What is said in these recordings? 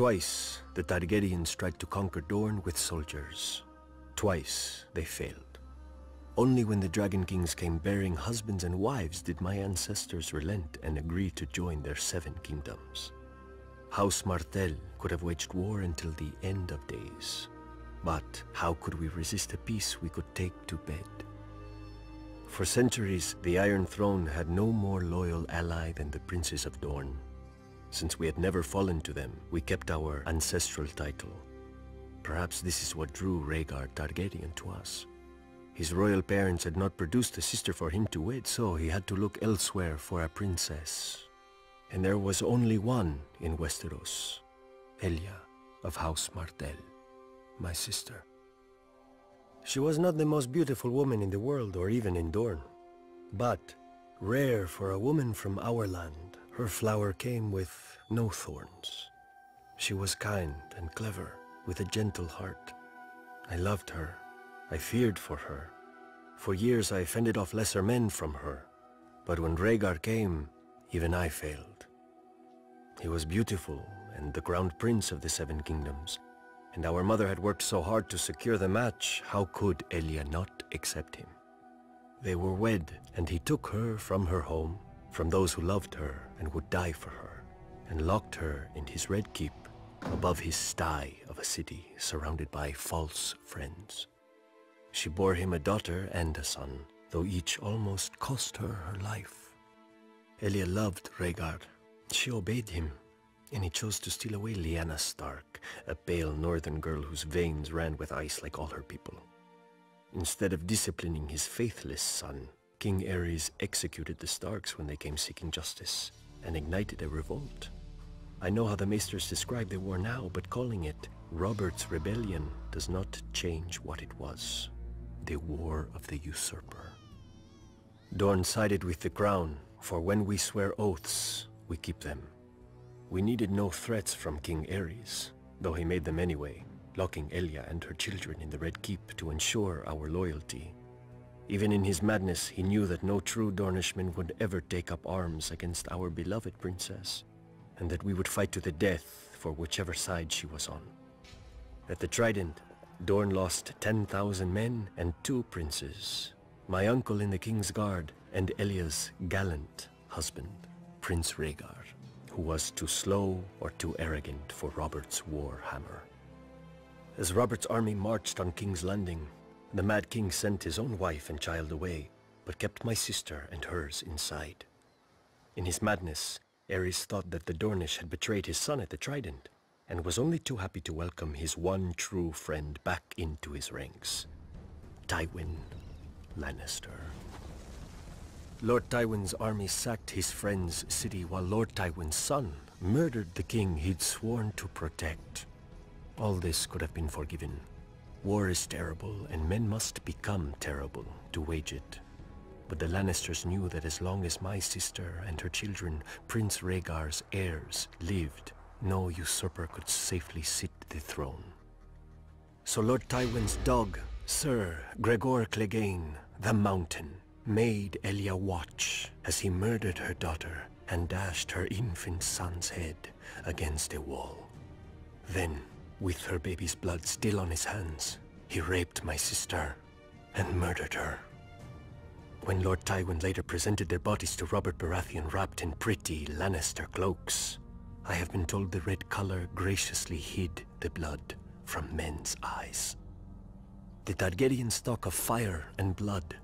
Twice, the Targaryens tried to conquer Dorne with soldiers. Twice, they failed. Only when the Dragon Kings came bearing husbands and wives did my ancestors relent and agree to join their 7 kingdoms. House Martell could have waged war until the end of days. But how could we resist a peace we could take to bed? For centuries, the Iron Throne had no more loyal ally than the princes of Dorne. Since we had never fallen to them, we kept our ancestral title. Perhaps this is what drew Rhaegar Targaryen to us. His royal parents had not produced a sister for him to wed, so he had to look elsewhere for a princess. And there was only one in Westeros, Elia of House Martell, my sister. She was not the most beautiful woman in the world or even in Dorne, but rare for a woman from our land, her flower came with no thorns. She was kind and clever, with a gentle heart. I loved her. I feared for her. For years I fended off lesser men from her. But when Rhaegar came, even I failed. He was beautiful and the crowned prince of the 7 kingdoms. And our mother had worked so hard to secure the match, how could Elia not accept him? They were wed, and he took her from her home, from those who loved her and would die for her, and locked her in his red keep above his sty of a city surrounded by false friends. She bore him a daughter and a son, though each almost cost her her life. Elia loved Rhaegar. She obeyed him, and he chose to steal away Lyanna Stark, a pale northern girl whose veins ran with ice like all her people. Instead of disciplining his faithless son, King Aerys executed the Starks when they came seeking justice, and ignited a revolt. I know how the Maesters describe the war now, but calling it Robert's Rebellion does not change what it was. The War of the Usurper. Dorne sided with the Crown, for when we swear oaths, we keep them. We needed no threats from King Aerys, though he made them anyway, locking Elia and her children in the Red Keep to ensure our loyalty. Even in his madness, he knew that no true Dornishman would ever take up arms against our beloved princess, and that we would fight to the death for whichever side she was on. At the Trident, Dorne lost 10,000 men and 2 princes, my uncle in the King's Guard and Elia's gallant husband, Prince Rhaegar, who was too slow or too arrogant for Robert's war hammer. As Robert's army marched on King's Landing, the Mad King sent his own wife and child away, but kept my sister and hers inside. In his madness, Aerys thought that the Dornish had betrayed his son at the Trident, and was only too happy to welcome his one true friend back into his ranks, Tywin Lannister. Lord Tywin's army sacked his friend's city while Lord Tywin's son murdered the king he'd sworn to protect. All this could have been forgiven. War is terrible, and men must become terrible to wage it. But the Lannisters knew that as long as my sister and her children, Prince Rhaegar's heirs, lived, no usurper could safely sit the throne. So Lord Tywin's dog, Sir Gregor Clegane, the Mountain, made Elia watch as he murdered her daughter and dashed her infant son's head against a wall. Then, with her baby's blood still on his hands, he raped my sister and murdered her. When Lord Tywin later presented their bodies to Robert Baratheon wrapped in pretty Lannister cloaks, I have been told the red color graciously hid the blood from men's eyes. The Targaryens talk of fire and blood.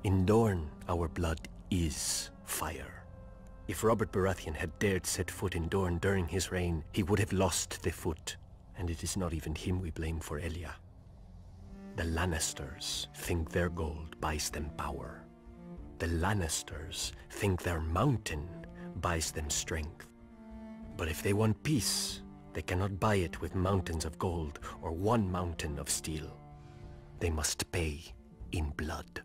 In Dorne, our blood is fire. If Robert Baratheon had dared set foot in Dorne during his reign, he would have lost the foot, and it is not even him we blame for Elia. The Lannisters think their gold buys them power. The Lannisters think their mountain buys them strength. But if they want peace, they cannot buy it with mountains of gold or one mountain of steel. They must pay in blood.